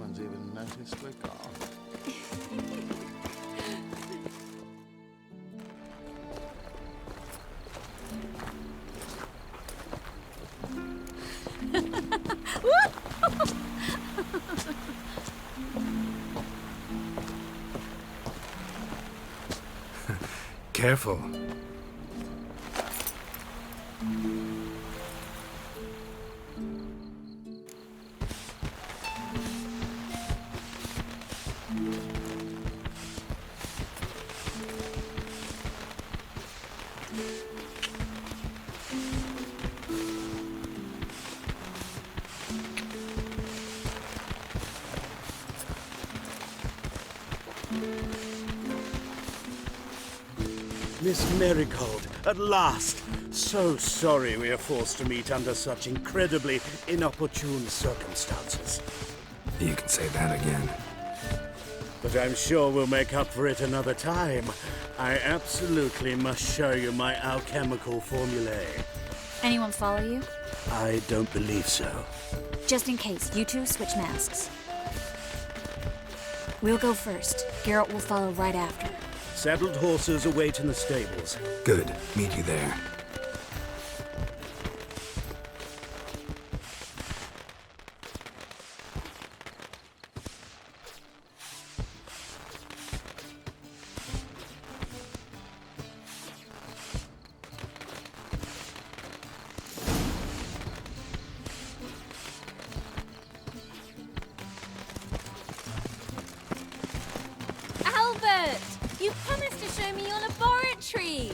one's even noticed we're gone. Careful. Miss Marigold, at last! So sorry we are forced to meet under such incredibly inopportune circumstances. You can say that again. But I'm sure we'll make up for it another time. I absolutely must show you my alchemical formulae. Anyone follow you? I don't believe so. Just in case, you two switch masks. We'll go first. Geralt will follow right after. Saddled horses await in the stables. Good. Meet you there. Albert! You promised to show me your laboratory!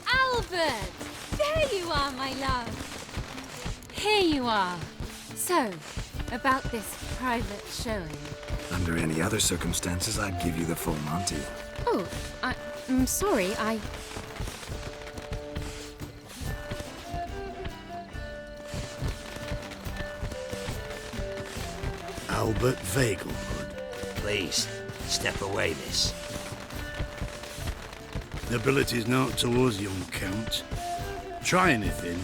Albert! There you are, my love! Here you are. So, about this private showing. Under any other circumstances, I'd give you the full Monty. Oh, I'm sorry, Albert Vegelwood. Please, step away, miss. Nobility's not towards young Count. Try anything,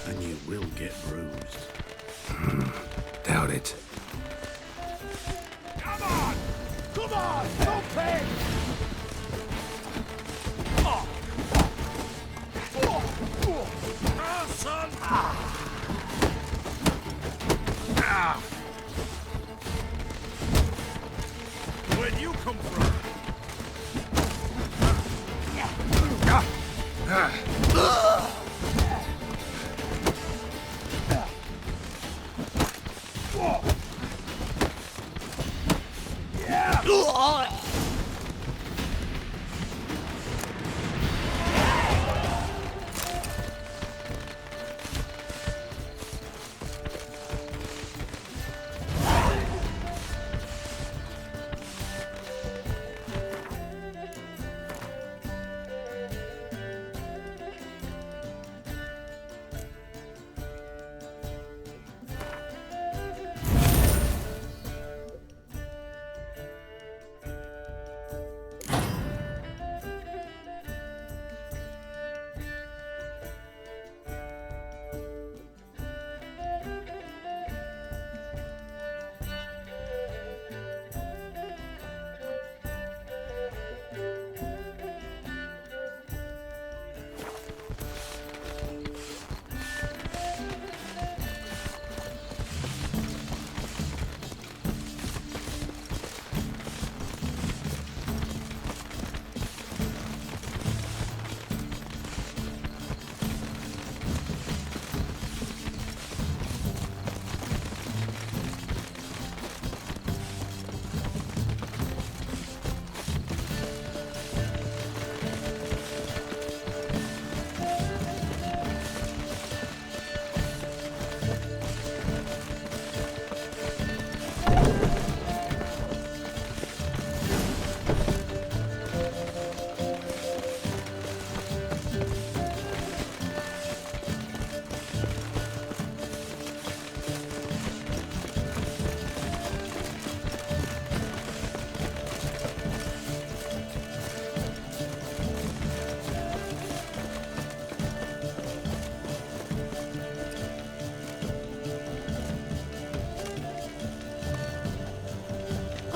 and you will get bruised. Doubt it. Come on! Come on! Don't pay! Son! Where'd you come from?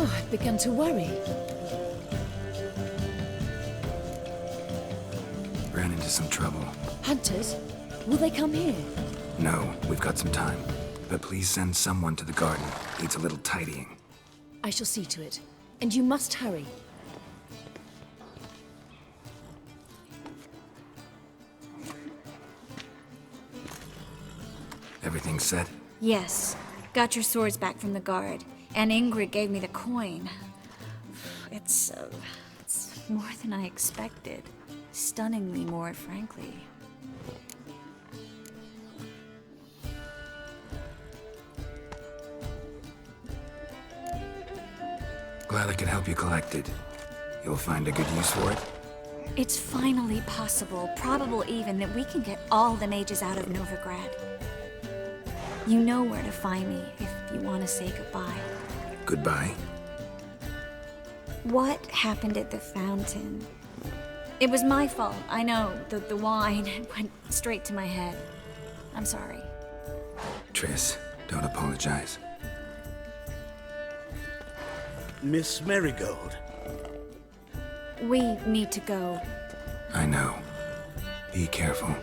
Oh, I've begun to worry. Ran into some trouble. Hunters? Will they come here? No, we've got some time. But please send someone to the garden. Needs a little tidying. I shall see to it. And you must hurry. Everything set? Yes. Got your swords back from the guard. And Ingrid gave me the coin. It's more than I expected. Stunningly more, frankly. Glad I could help you collect it. You'll find a good use for it? It's finally possible, probable even, that we can get all the mages out of Novigrad. You know where to find me if you want to say goodbye. Goodbye? What happened at the fountain? It was my fault, I know. The wine went straight to my head. I'm sorry. Triss, don't apologize. Miss Marigold. We need to go. I know. Be careful.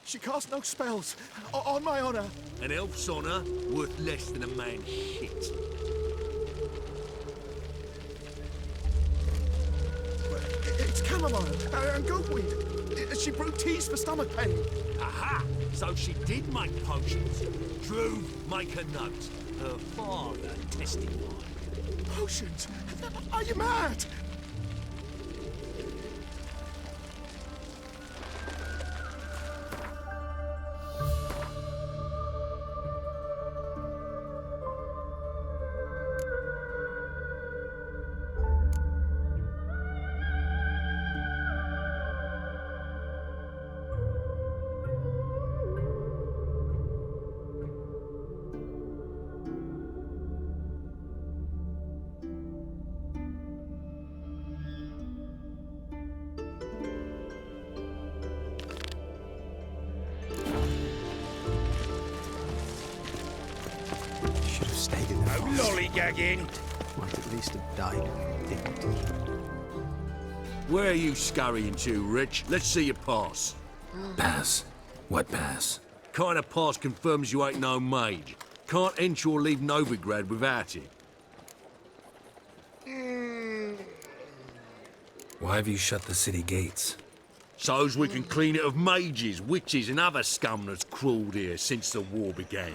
She cast no spells. On my honor. An elf's honor worth less than a man's shit. It's chamomile and goatweed. She brewed teas for stomach pain. Aha! So she did make potions. Drew, make a note. Her father testified. Potions? Are you mad? Should have stayed in the forest. Lollygagging! Might at least have died of dignity. Where are you scurrying to, Rich? Let's see your pass. Pass? What pass? Kind of pass confirms you ain't no mage. Can't enter or leave Novigrad without it. Why have you shut the city gates? So's we can clean it of mages, witches and other scum that's crawled here since the war began.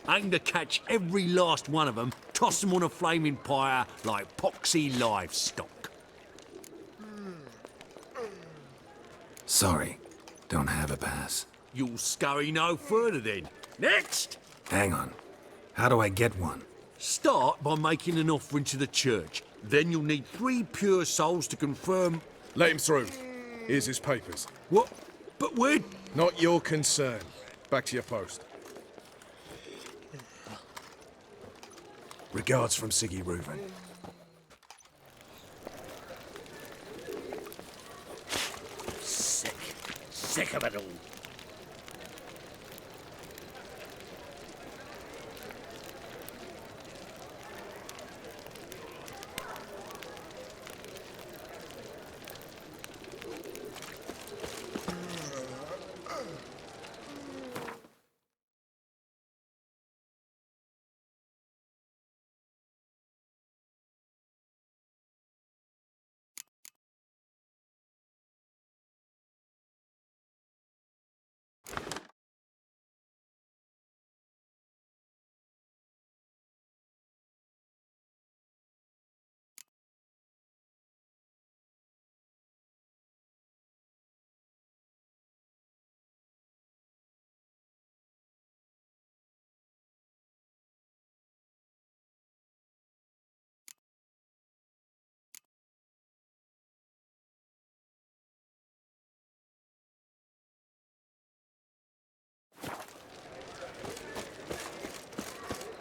Aim to catch every last one of them, toss them on a flaming pyre like poxy livestock. Sorry, don't have a pass. You'll scurry no further then. Next! Hang on. How do I get one? Start by making an offering to the church. Then you'll need 3 pure souls to confirm... Let him through. Here's his papers. What? But we're... Not your concern. Back to your post. Regards from Siggy Reuven. sick of it all.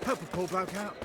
Help a poor bloke out.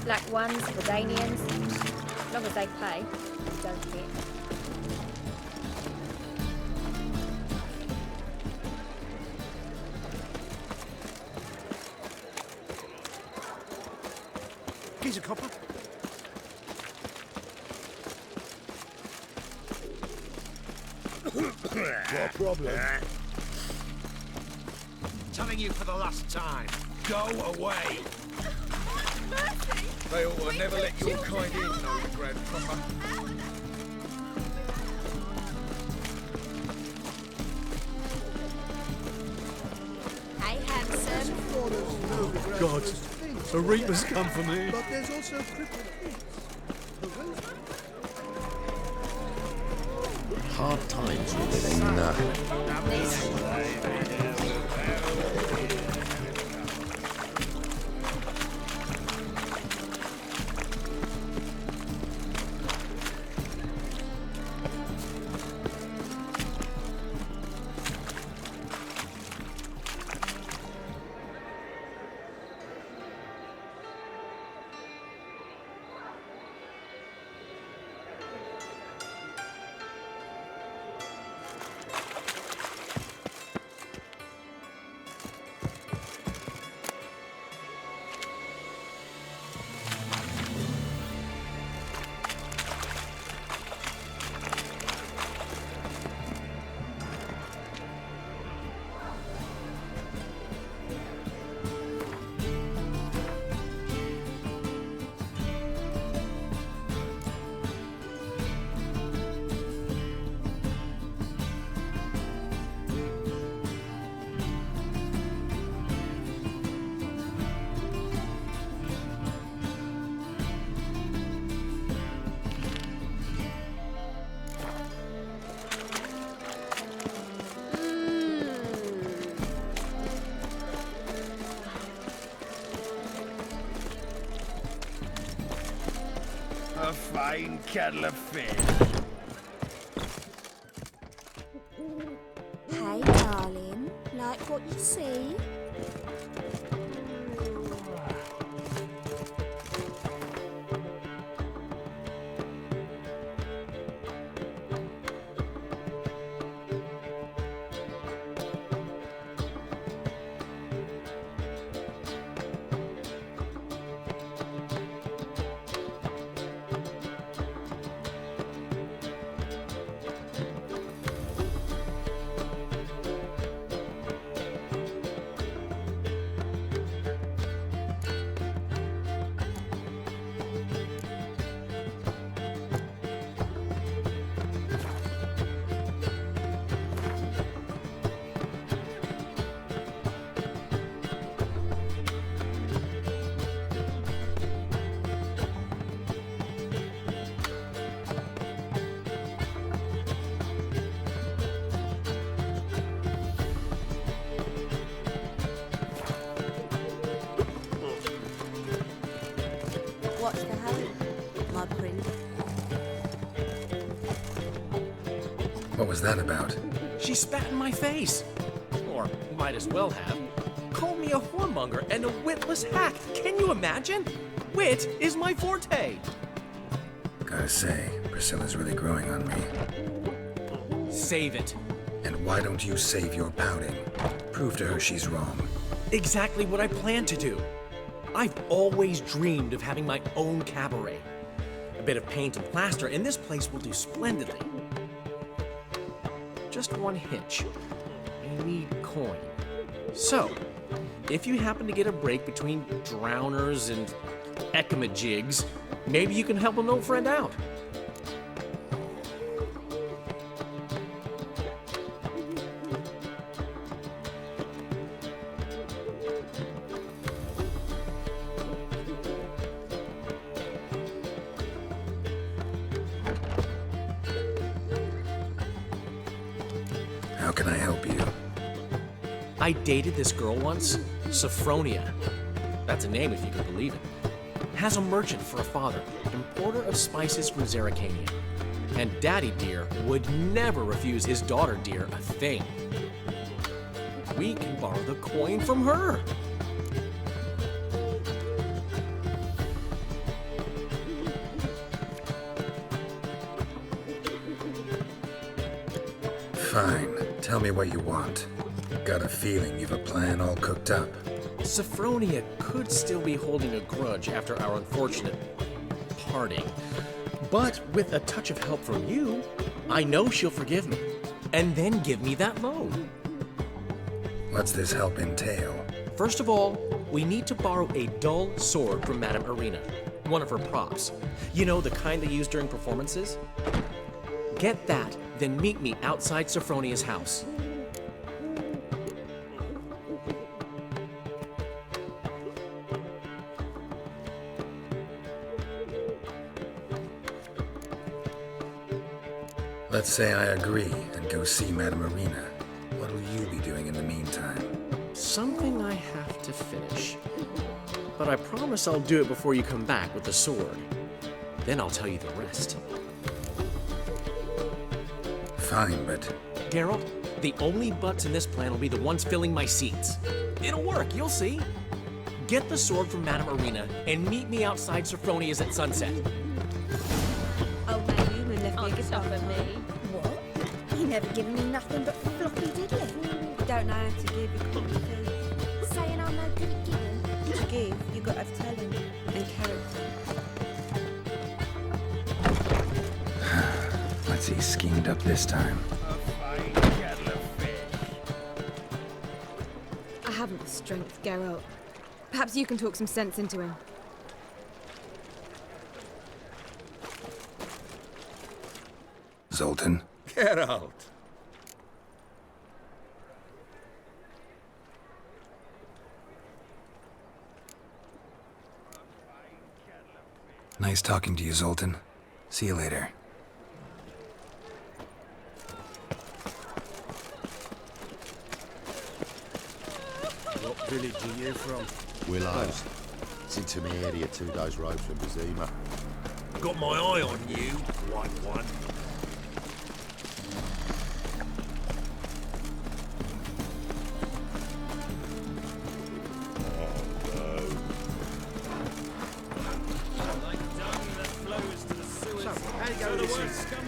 Black ones, Jordanians, as long as they pay, don't hit. Here's a copper. What problem? Telling you for the last time, go away. They ought to never let your kind in, old grandpapa. Hey, handsome. God, the Reaper's come for me. But there's also crippled kids. Hard times we're living. fine kettle of fish. Hey, darling, like what you see? What's the hurry, my prince? What was that about? She spat in my face. Or might as well have. Called me a whoremonger and a witless hack. Can you imagine? Wit is my forte. Gotta say, Priscilla's really growing on me. Save it. And why don't you save your pouting? Prove to her she's wrong. Exactly what I plan to do. I've always dreamed of having my own cabaret. A bit of paint and plaster, and this place will do splendidly. Just one hitch. I need coin. So, if you happen to get a break between drowners and ecamajigs, maybe you can help an old friend out. How can I help you? I dated this girl once, Sophronia. That's a name if you can believe it. Has a merchant for a father, importer of spices from Zerrikania. And Daddy Dear would never refuse his daughter Dear a thing. We can borrow the coin from her. Fine. Tell me what you want. Got a feeling you've a plan all cooked up. Sophronia could still be holding a grudge after our unfortunate parting. But with a touch of help from you, I know she'll forgive me. And then give me that loan. What's this help entail? First of all, we need to borrow a dull sword from Madame Arena, one of her props. You know, the kind they use during performances? Get that, then meet me outside Sophronia's house. Let's say I agree and go see Madame Arena. What'll you be doing in the meantime? Something I have to finish. But I promise I'll do it before you come back with the sword. Then I'll tell you the rest. Fine, but... Geralt, the only butts in this plan will be the ones filling my seats. It'll work, you'll see. Get the sword from Madame Arena and meet me outside Sophronia's at sunset. Old man Newman left me a On guitar. top of me. What? He never given me nothing but floppy diddly. Don't know how to give, you can't tell. Saying I'm no good at giving. To give, you got to have talent and character. Let's see, schemed up this time. A fine kettle of fish. I haven't the strength, Geralt. Perhaps you can talk some sense into him. Zoltan? Get out. Nice talking to you, Zoltan. See you later. What village are you from? Willows. It's into my area 2 days' road from Bazima. Got my eye on you, white one.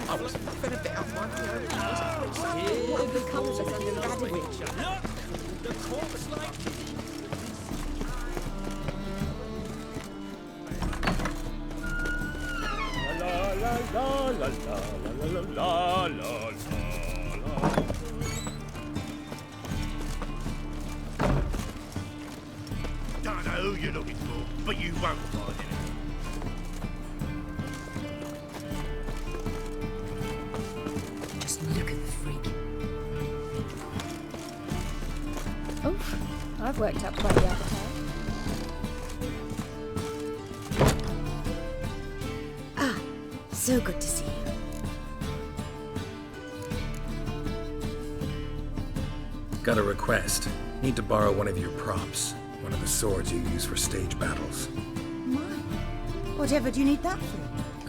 I was been a bit up my What becomes of them radical? The corpse like La la la la la la la la la. Don't know who you're looking for, but you won't find it. Just look at the freak. Oof, I've worked up quite the appetite. So good to see you. Got a request. Need to borrow one of your props. One of the swords you use for stage battles. Mine? Whatever do you need that for?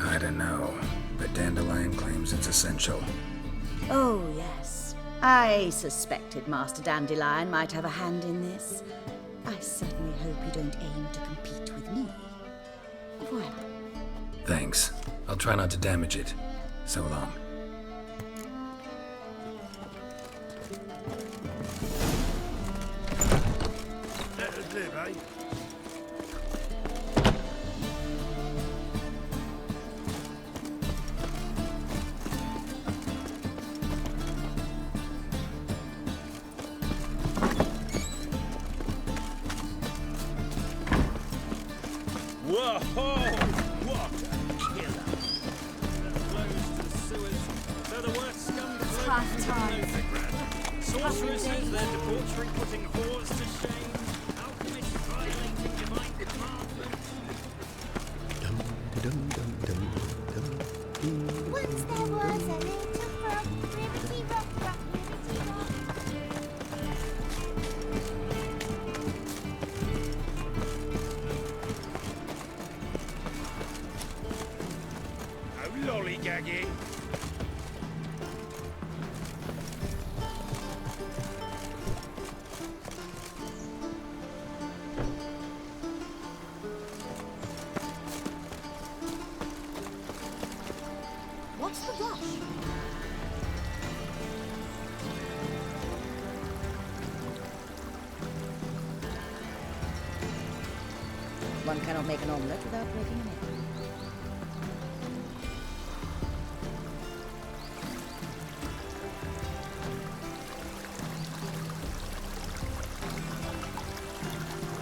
I don't know, but Dandelion claims it's essential. Oh, yes. I suspected Master Dandelion might have a hand in this. I certainly hope you don't aim to compete with me. Voilà. Thanks. I'll try not to damage it. So long. That'll do, eh? Whoa! What a killer! The flows to the sewers. They're the worst scum that flow into the Novigrad. Sorceresses, their debauchery putting whores to shame. Alchemists violating divine commandments. Once there was a little frog, ribbity rock, rock, ribbity rock. Oh, lollygagging. What's the rush? One cannot make an omelette without breaking an egg.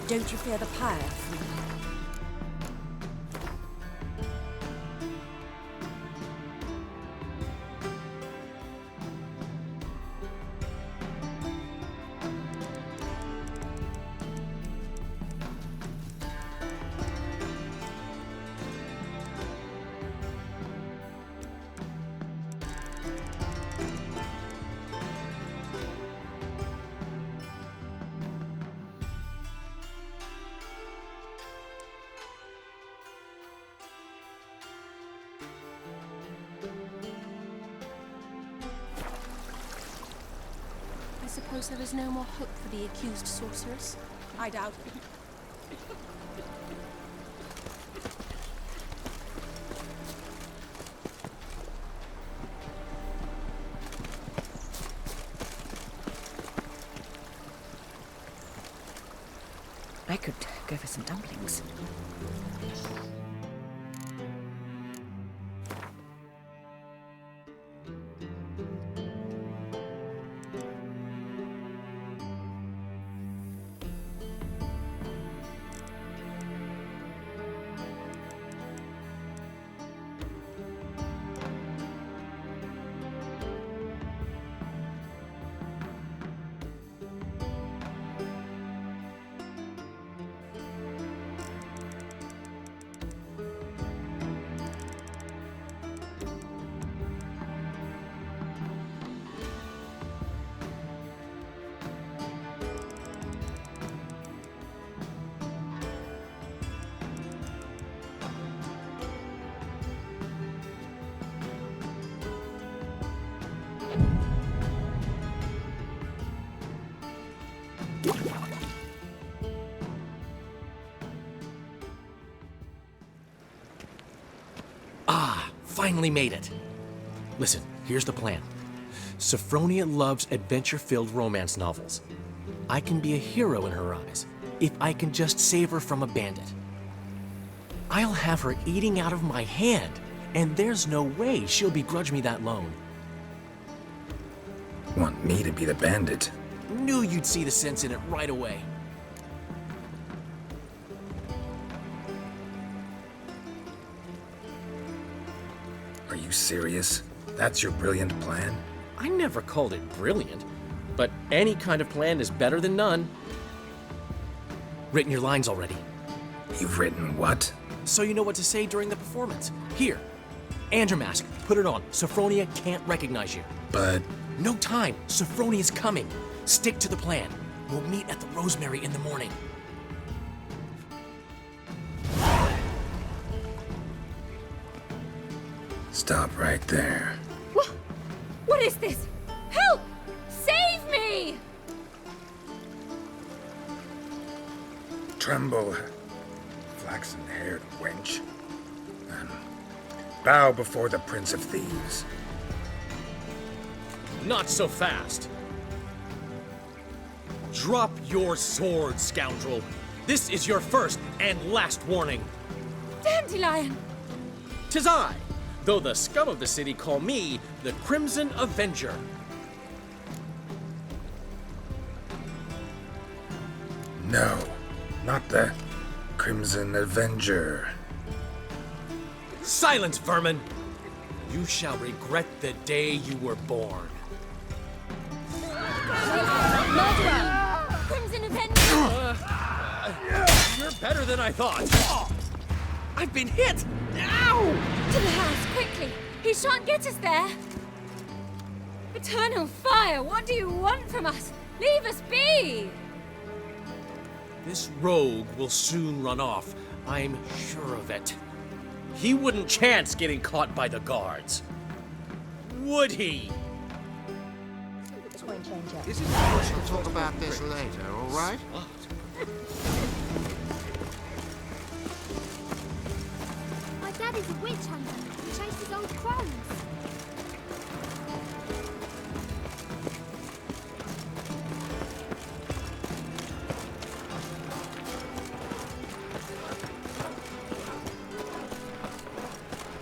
Don't you fear the pyre, Free? I suppose there is no more hope for the accused sorceress. I doubt it. I could go for some dumplings. finally made it. Listen, here's the plan. Sophronia loves adventure-filled romance novels. I can be a hero in her eyes if I can just save her from a bandit. I'll have her eating out of my hand, and there's no way she'll begrudge me that loan. Want me to be the bandit? Knew you'd see the sense in it right away. Are you serious? That's your brilliant plan? I never called it brilliant, but any kind of plan is better than none. Written your lines already. You've written what? So you know what to say during the performance. Here, Andromask, put it on. Sophronia can't recognize you. But... No time. Sophronia's coming. Stick to the plan. We'll meet at the Rosemary in the morning. Stop right there. What is this? Help! Save me! Tremble, flaxen-haired wench, and bow before the Prince of Thieves. Not so fast. Drop your sword, scoundrel. This is your first and last warning. Dandelion! 'Tis I, though the scum of the city call me the Crimson Avenger. No, not the Crimson Avenger. Silence, vermin! You shall regret the day you were born. Murderer! Crimson Avenger! You're better than I thought. I've been hit! Ow! To the house, quickly! He shan't get us there! Eternal fire, what do you want from us? Leave us be! This rogue will soon run off. I'm sure of it. He wouldn't chance getting caught by the guards. Would he? Is it we should talk about this later, all right? My dad is a witch hunter. He chases old crones.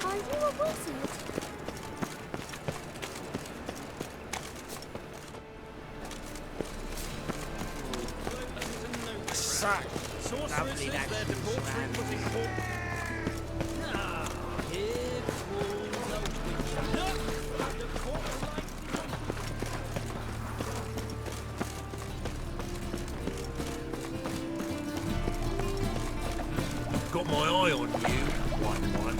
Are you a wizard? Sorcerers, their debauchery was important. Here falls a witch. Look! The court Got my eye on you, white one.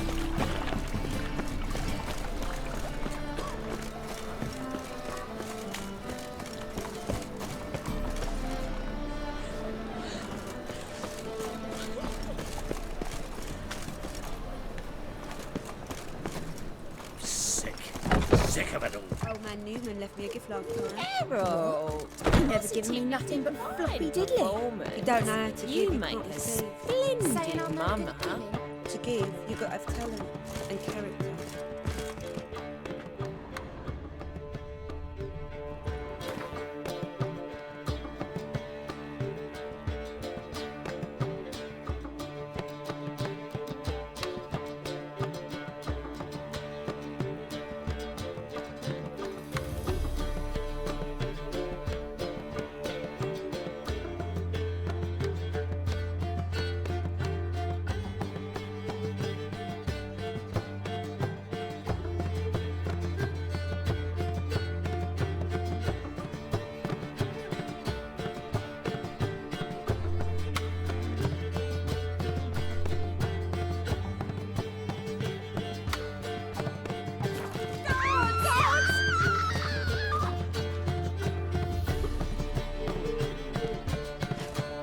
Sick of it all. Old man Newman left me a gift last time. Harold! He never given me nothing but floppy diddly. You don't know how to You give, make you've got a to see. splendid mama. To give, you've got to have talent and character.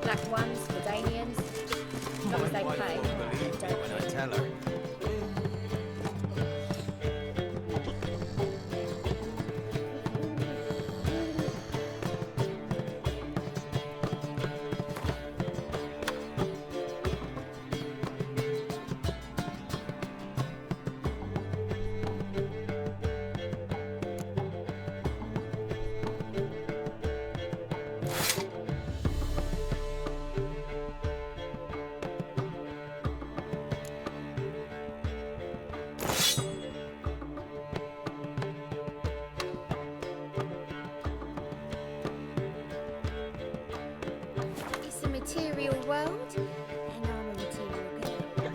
Black ones for Danians. As long as they pay. When I tell her. material world, and I'm a material girl.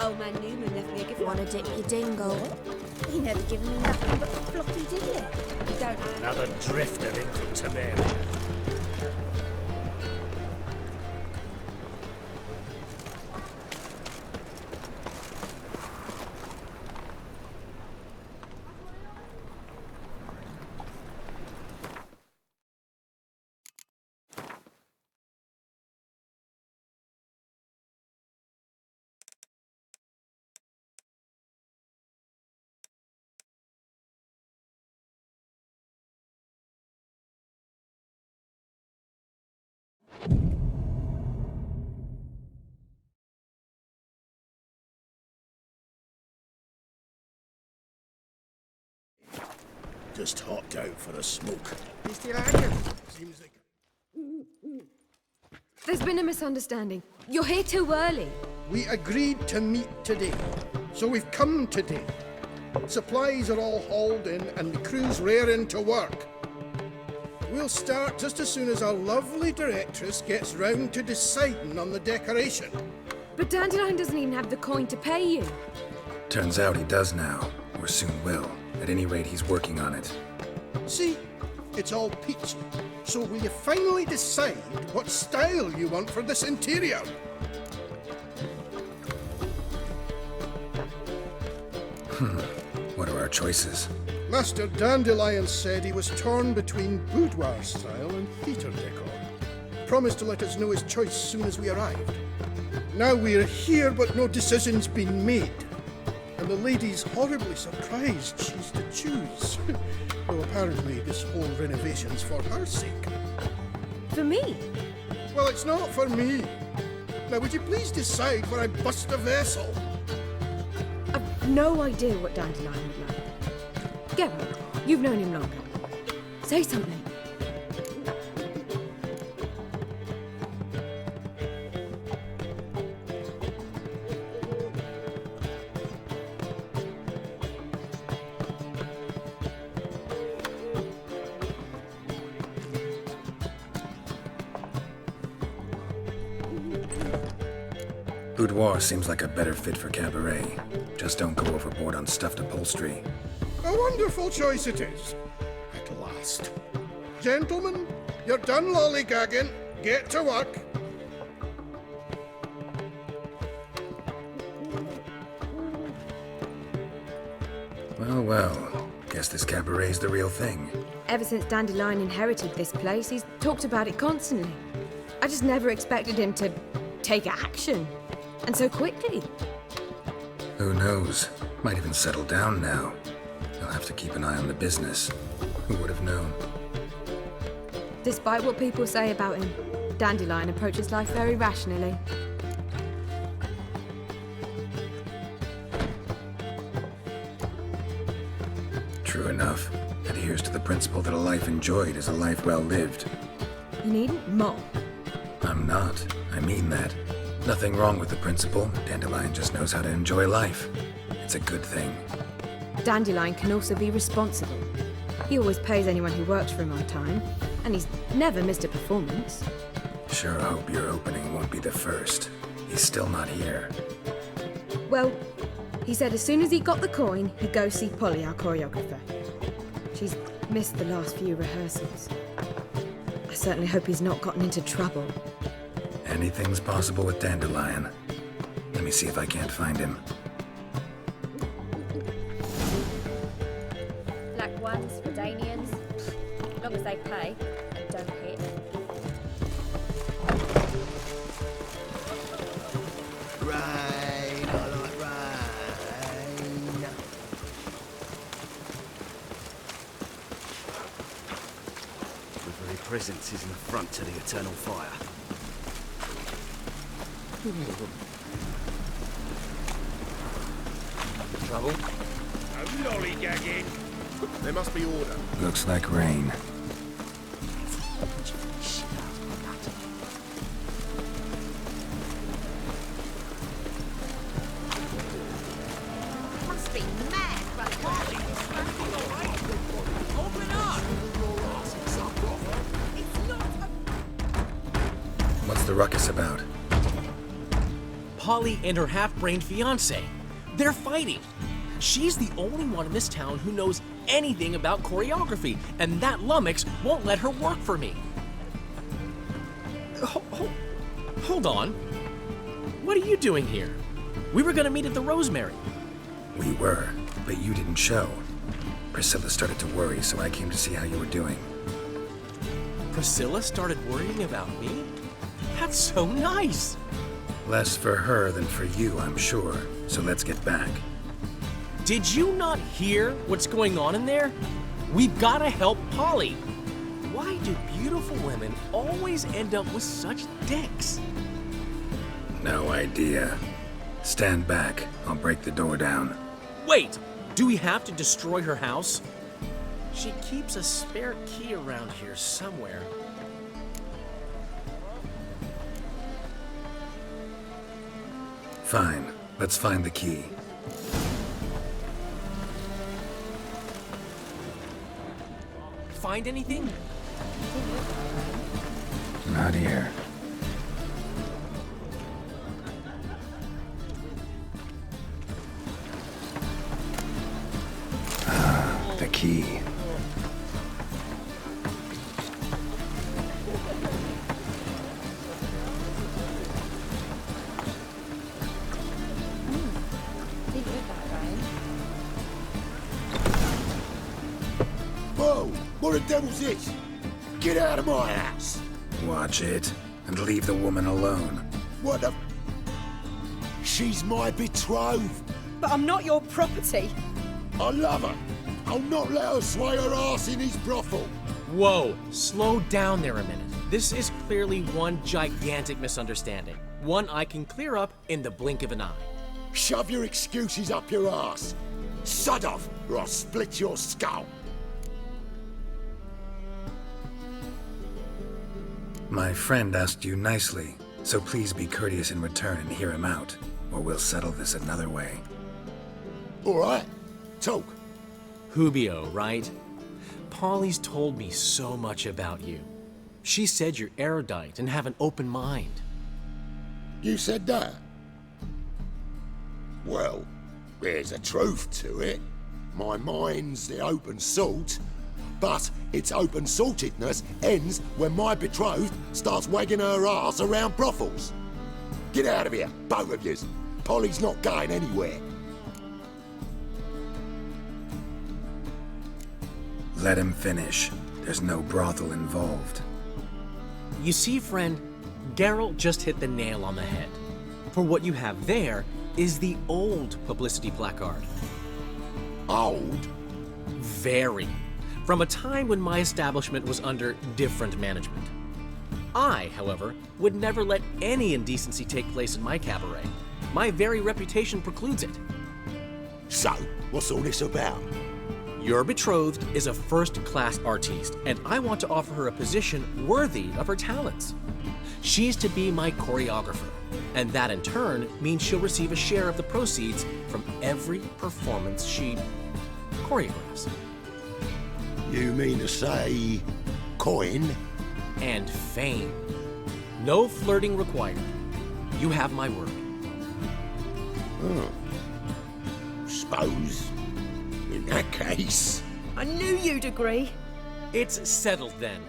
Old man Newman left me a gift. Wanna dip your dingle? He never given me nothing but floppy diddly. Don't I? Another drifter into Temeria. Just hopped out for a smoke. He's still hanging. Seems like... There's been a misunderstanding. You're here too early. We agreed to meet today, so we've come today. Supplies are all hauled in and the crew's raring to work. We'll start just as soon as our lovely directress gets round to deciding on the decoration. But Dandelion doesn't even have the coin to pay you. Turns out he does now, or soon will. At any rate, he's working on it. See, it's all peachy. So will you finally decide what style you want for this interior? What are our choices? Master Dandelion said he was torn between boudoir style and theatre decor. Promised to let us know his choice soon as we arrived. Now we're here, but no decision's been made. And the lady's horribly surprised she's to choose. Though apparently this whole renovation's for her sake. For me? Well, it's not for me. Now, would you please decide where I bust a vessel? I've no idea what Dandelion would like. Geralt, you've known him longer. Say something. Boudoir seems like a better fit for cabaret. Just don't go overboard on stuffed upholstery. A wonderful choice it is. At last. Gentlemen, you're done lollygagging. Get to work. Well, well. Guess this cabaret's the real thing. Ever since Dandelion inherited this place, he's talked about it constantly. I just never expected him to take action. And so quickly. Who knows? Might even settle down now. He'll have to keep an eye on the business. Who would have known? Despite what people say about him, Dandelion approaches life very rationally. True enough. Adheres to the principle that a life enjoyed is a life well lived. You needn't mock. I'm not. I mean that. Nothing wrong with the principle. Dandelion just knows how to enjoy life. It's a good thing. Dandelion can also be responsible. He always pays anyone who works for him on time, and he's never missed a performance. Sure hope your opening won't be the first. He's still not here. Well, he said as soon as he got the coin, he'd go see Polly, our choreographer. She's missed the last few rehearsals. I certainly hope he's not gotten into trouble. Anything's possible with Dandelion. Let me see if I can't find him. Black ones for Danians, as long as they pay and don't hit. Rain, I like rain. The very presence is an affront to the eternal fire. Trouble? No lollygagging. There must be order. Looks like rain. Must be mad. ruckus about? Polly and her half-brained fiancé. They're fighting. She's the only one in this town who knows anything about choreography, and that lummox won't let her work for me. Hold on. What are you doing here? We were gonna meet at the Rosemary. We were, but you didn't show. Priscilla started to worry, so I came to see how you were doing. Priscilla started worrying about me? That's so nice! Less for her than for you, I'm sure. So let's get back. Did you not hear what's going on in there? We've gotta help Polly. Why do beautiful women always end up with such dicks? No idea. Stand back. I'll break the door down. Wait! Do we have to destroy her house? She keeps a spare key around here somewhere. Fine. Let's find the key. Find anything? Not here. The key. Whoa! What the devil's this? Get out of my house! Watch it, and leave the woman alone. What the... She's my betrothed! But I'm not your property. I love her! I'll not let her sway her ass in his brothel! Whoa, slow down there a minute. This is clearly one gigantic misunderstanding. One I can clear up in the blink of an eye. Shove your excuses up your ass! Sod off, or I'll split your skull! My friend asked you nicely, so please be courteous in return and hear him out, or we'll settle this another way. All right, talk. Hubio, right? Polly's told me so much about you. She said you're erudite and have an open mind. You said that? Well, there's a truth to it. My mind's the open salt, but its open-saltedness ends when my betrothed starts wagging her ass around brothels. Get out of here, both of yous. Polly's not going anywhere. Let him finish. There's no brothel involved. You see, friend, Geralt just hit the nail on the head. For what you have there is the old publicity placard. Old? Very. From a time when my establishment was under different management. I, however, would never let any indecency take place in my cabaret. My very reputation precludes it. So, what's all this about? Your betrothed is a first-class artiste, and I want to offer her a position worthy of her talents. She's to be my choreographer, and that in turn means she'll receive a share of the proceeds from every performance she choreographs. You mean to say... coin? And fame. No flirting required. You have my word. Oh. Suppose... in that case... I knew you'd agree. It's settled then.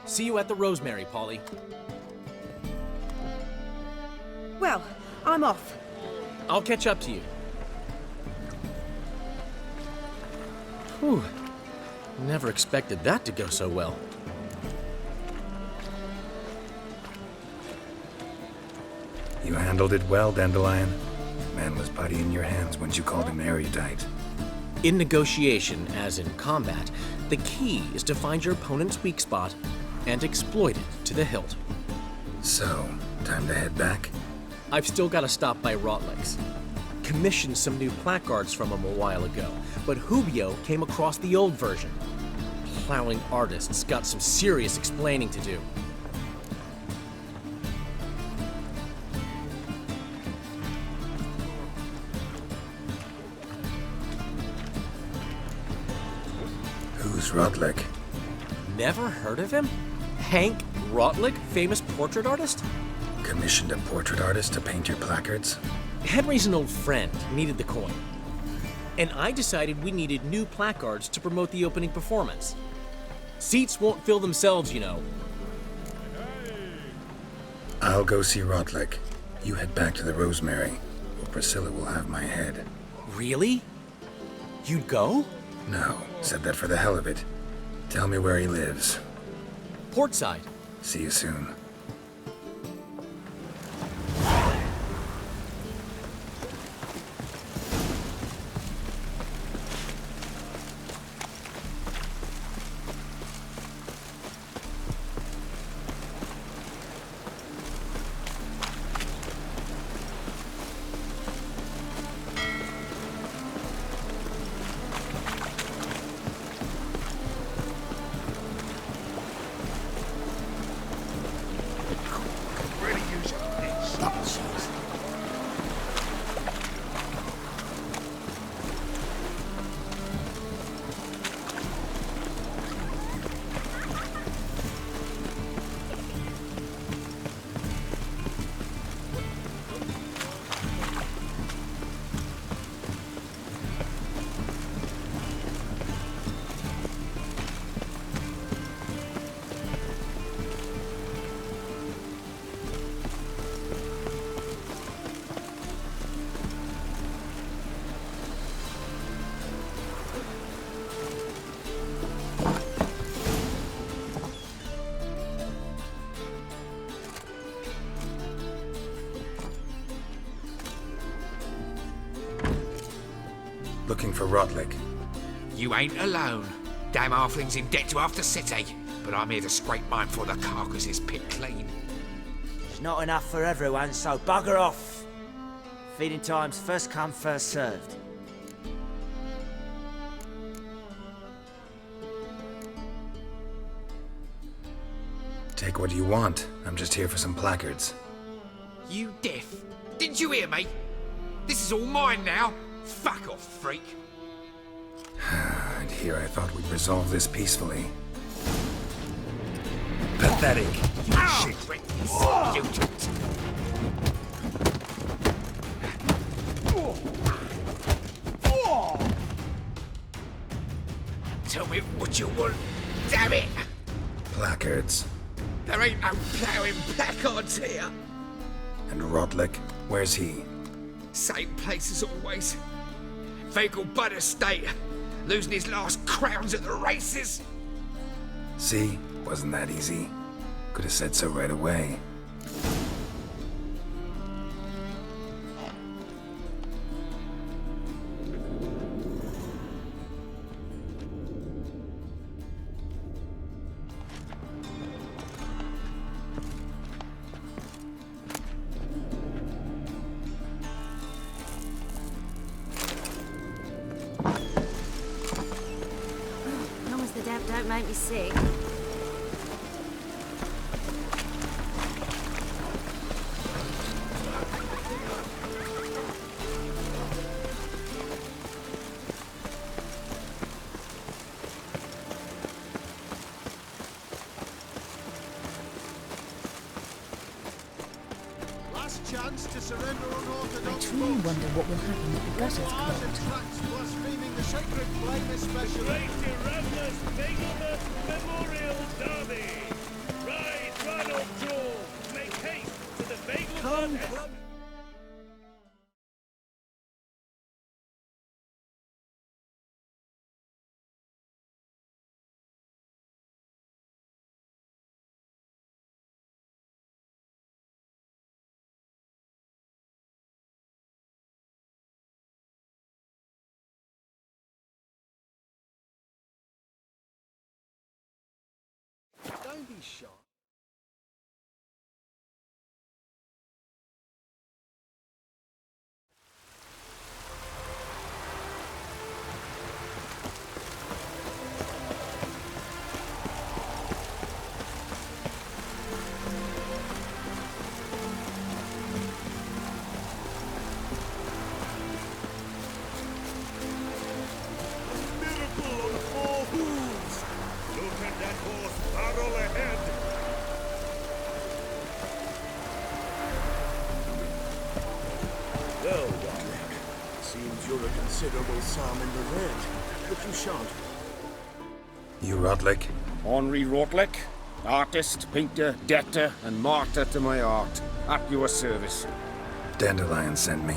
See you at the Rosemary, Polly. Well, I'm off. I'll catch up to you. Whew. Never expected that to go so well. You handled it well, Dandelion. Man was putty in your hands once you called him erudite. In negotiation, as in combat, the key is to find your opponent's weak spot and exploit it to the hilt. So, time to head back? I've still got to stop by Rotlex. Commissioned some new placards from him a while ago, but Hubio came across the old version. Plowing artists got some serious explaining to do. Who's Rotlick? Never heard of him? Hank Rotlick, famous portrait artist? commissioned a portrait artist to paint your placards? Henry's an old friend, needed the coin. And I decided we needed new placards to promote the opening performance. Seats won't fill themselves, you know. I'll go see Rotlick. You head back to the Rosemary, or Priscilla will have my head. Really? You'd go? No, said that for the hell of it. Tell me where he lives. Portside. See you soon. Looking for Rotlick. You ain't alone. Damn halfling's in debt to half the city, but I'm here to scrape mine before the carcass is picked clean. There's not enough for everyone, so bugger off. Feeding time's first come, first served. Take what you want. I'm just here for some placards. You deaf? Didn't you hear me? This is all mine now. Fuck off, freak. And here I thought we'd resolve this peacefully. Pathetic. You shit. You don't. Tell me what you want, damn it! Placards. There ain't no ploughing placards here. And Rotlick, where's he? Same place as always. Vegal Bud Estate, losing his last crowns at the races. See? Wasn't that easy? Could have said so right away. As long as the dev don't make me sick. Last chance to surrender unorthodox. I truly wonder what will happen with the gutters clogged. Tracks blaspheming the sacred flame especially. Great Erasmus Begelman Memorial Derby. Ride, run or draw. Make haste to the Begelman Club. Don't be shy. Miracle on four hooves. Look at that horse barrel ahead. considerable sum in the rent, but you shan't. You Rotlick? Henri Rotlick, artist, painter, debtor, and martyr to my art. At your service. Dandelion sent me.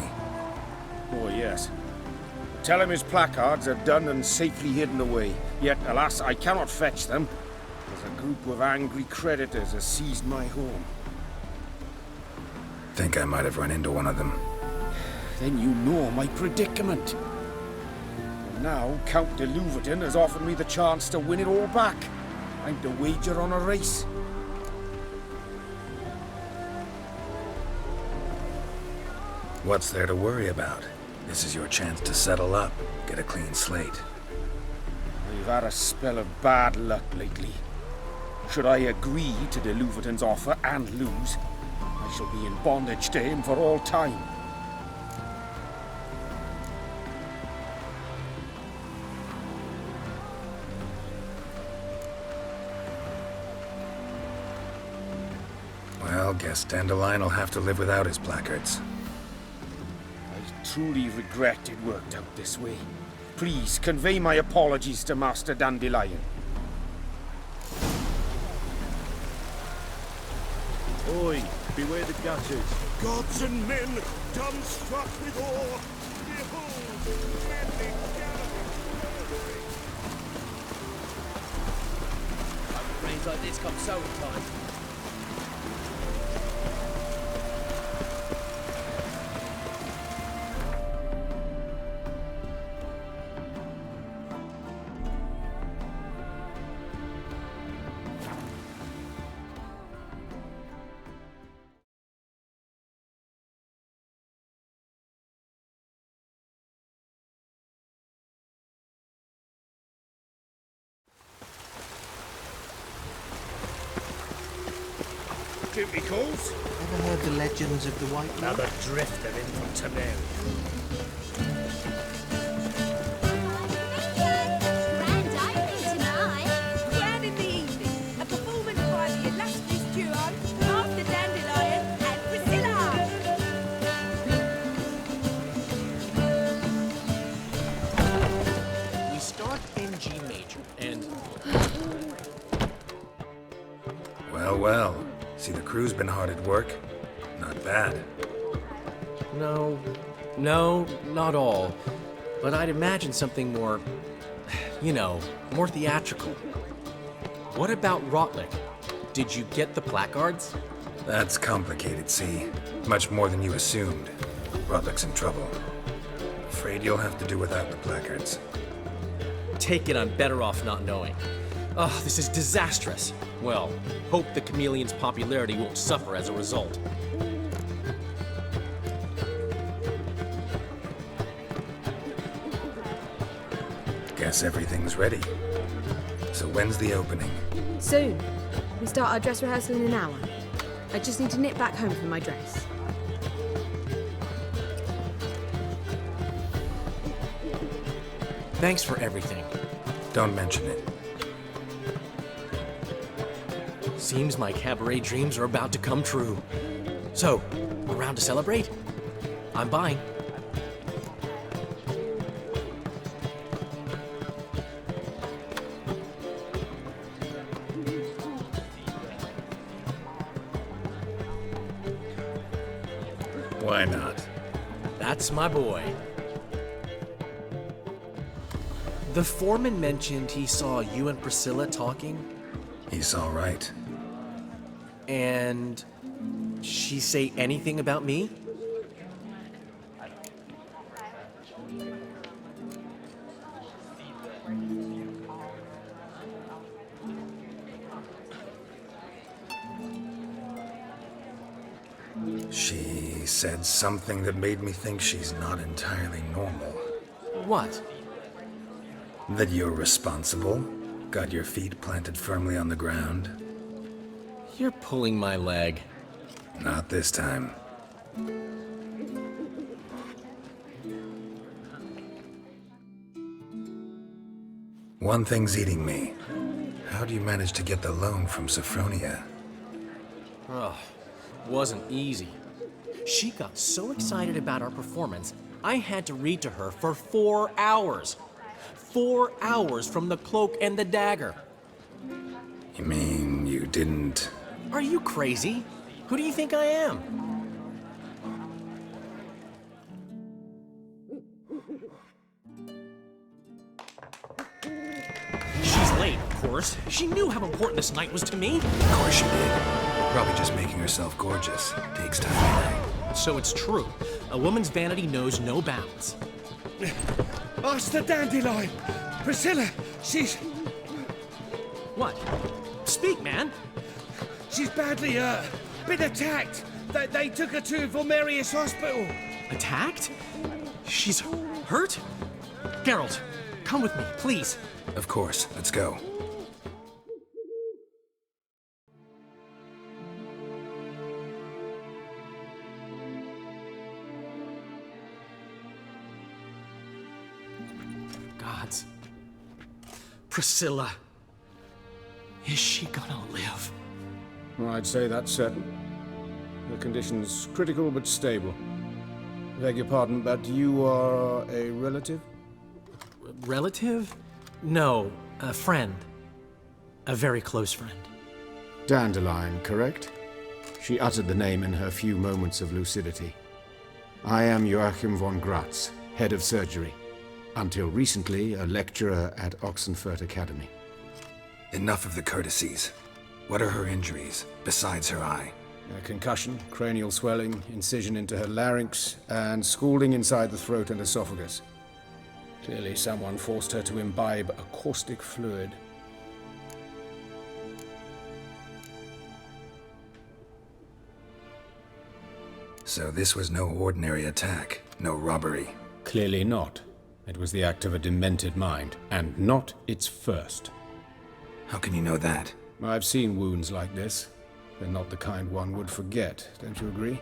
Oh, yes. Tell him his placards are done and safely hidden away. Yet, alas, I cannot fetch them, as a group of angry creditors has seized my home. Think I might have run into one of them. Then you know my predicament. And now, Count de Louverton has offered me the chance to win it all back. I'm to wager on a race. What's there to worry about? This is your chance to settle up, get a clean slate. I've had a spell of bad luck lately. Should I agree to de Louverton's offer and lose, I shall be in bondage to him for all time. Well, guess Dandelion will have to live without his placards. I truly regret it worked out this way. Please convey my apologies to Master Dandelion. Oi, beware the gutters. Gods and men, dumb struck with awe, behold, madly galloping. Rains like this come sowing time. Typicals? Ever heard the legends of the White Man? Another drifter in from Temeria. Grand opening tonight. Grand in the evening. A performance by the illustrious duo, Master Dandelion and Priscilla. We start in G major, and Well. See, the crew's been hard at work. Not bad. no, not all. But I'd imagine something more, more theatrical. What about Rotlick? Did you get the placards? That's complicated, see. Much more than you assumed. Rotlick's in trouble. Afraid you'll have to do without the placards. Take it I'm better off not knowing. Oh, this is disastrous. Well, hope the chameleon's popularity won't suffer as a result. Guess everything's ready. So when's the opening? Soon. We start our dress rehearsal in an hour. I just need to nip back home for my dress. Thanks for everything. Don't mention it. Seems my cabaret dreams are about to come true. So, around to celebrate? I'm buying. Why not? That's my boy. The foreman mentioned he saw you and Priscilla talking. He's all right. And she say anything about me? She said something that made me think she's not entirely normal. What? That you're responsible, got your feet planted firmly on the ground. You're pulling my leg. Not this time. One thing's eating me. How do you manage to get the loan from Sophronia? Ugh, wasn't easy. She got so excited about our performance, I had to read to her for 4 hours. 4 hours from The Cloak and the Dagger. You mean you didn't... Are you crazy? Who do you think I am? She's late, of course. She knew how important this night was to me. Of course she did. Probably just making herself gorgeous. Takes time. So it's true. A woman's vanity knows no bounds. Master Dandelion! Priscilla, she's... What? Speak, man! She's badly, been attacked. They took her to Vulmerius Hospital. Attacked? She's hurt? Geralt, come with me, please. Of course. Let's go. Gods. Priscilla. Is she gonna live? Well, I'd say that's certain. The condition's critical but stable. Beg your pardon, but you are a relative? Relative? No, a friend. A very close friend. Dandelion, correct? She uttered the name in her few moments of lucidity. I am Joachim von Gratz, head of surgery. Until recently, a lecturer at Oxenfurt Academy. Enough of the courtesies. What are her injuries, besides her eye? A concussion, cranial swelling, incision into her larynx, and scalding inside the throat and esophagus. Clearly someone forced her to imbibe a caustic fluid. So this was no ordinary attack, no robbery. Clearly not. It was the act of a demented mind, and not its first. How can you know that? I've seen wounds like this. They're not the kind one would forget, don't you agree?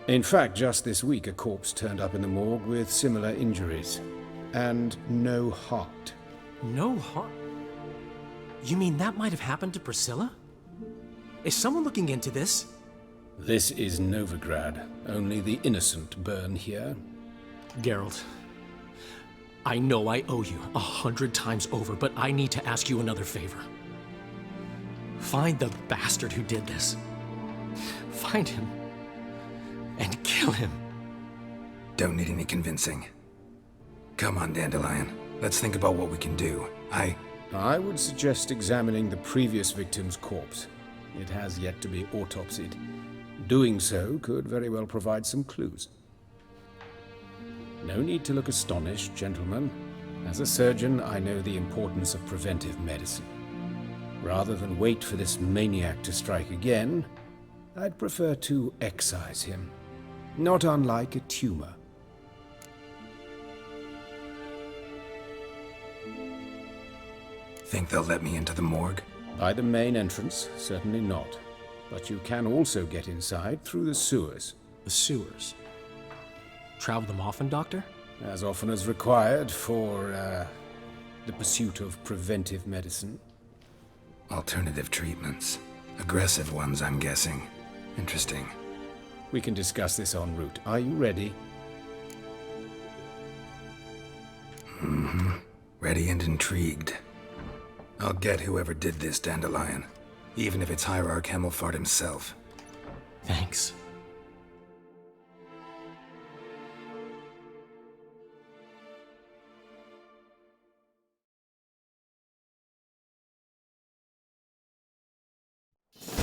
In fact, just this week a corpse turned up in the morgue with similar injuries. And no heart. No heart? You mean that might have happened to Priscilla? Is someone looking into this? This is Novigrad. Only the innocent burn here. Geralt, I know I owe you 100 times over, but I need to ask you another favor. Find the bastard who did this. Find him. And kill him. Don't need any convincing. Come on, Dandelion. Let's think about what we can do. I would suggest examining the previous victim's corpse. It has yet to be autopsied. Doing so could very well provide some clues. No need to look astonished, gentlemen. As a surgeon, I know the importance of preventive medicine. Rather than wait for this maniac to strike again, I'd prefer to excise him. Not unlike a tumor. Think they'll let me into the morgue? By the main entrance, certainly not. But you can also get inside through the sewers. The sewers? Travel them often, Doctor? As often as required for, the pursuit of preventive medicine. Alternative treatments. Aggressive ones, I'm guessing. Interesting. We can discuss this en route. Are you ready? Mm-hmm. Ready and intrigued. I'll get whoever did this, Dandelion. Even if it's Hierarch Hemmelfart himself. Thanks.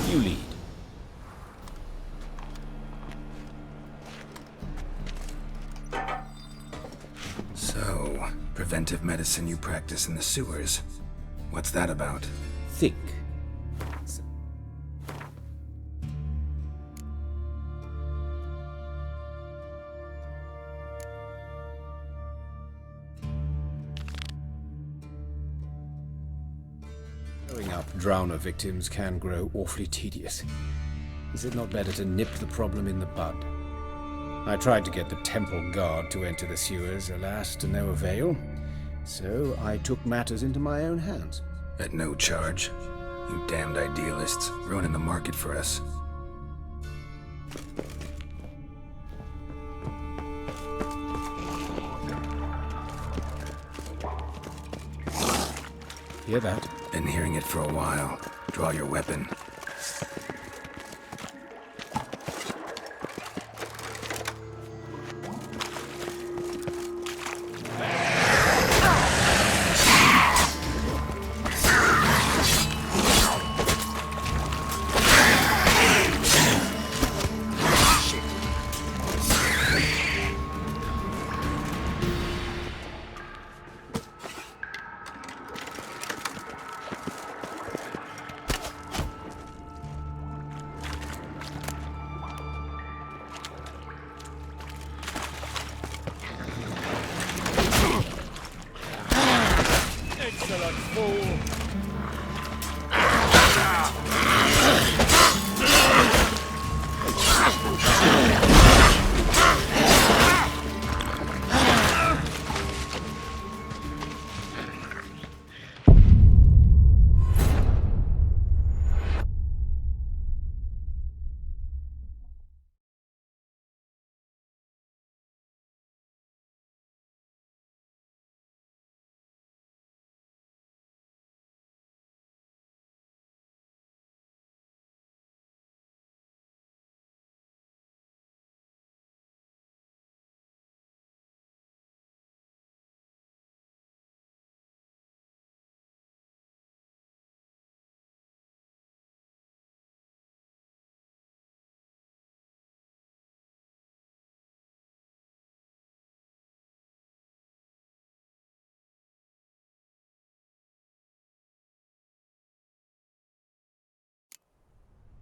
You lead. So, preventive medicine you practice in the sewers. What's that about? Think. Growing up drowner victims can grow awfully tedious. Is it not better to nip the problem in the bud? I tried to get the temple guard to enter the sewers, alas, to no avail. So I took matters into my own hands. At no charge. You damned idealists, ruining the market for us. Hear that? Been hearing it for a while. Draw your weapon. Excellent fool!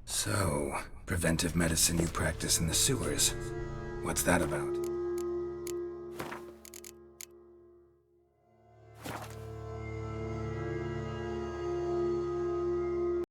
So, preventive medicine you practice in the sewers. What's that about?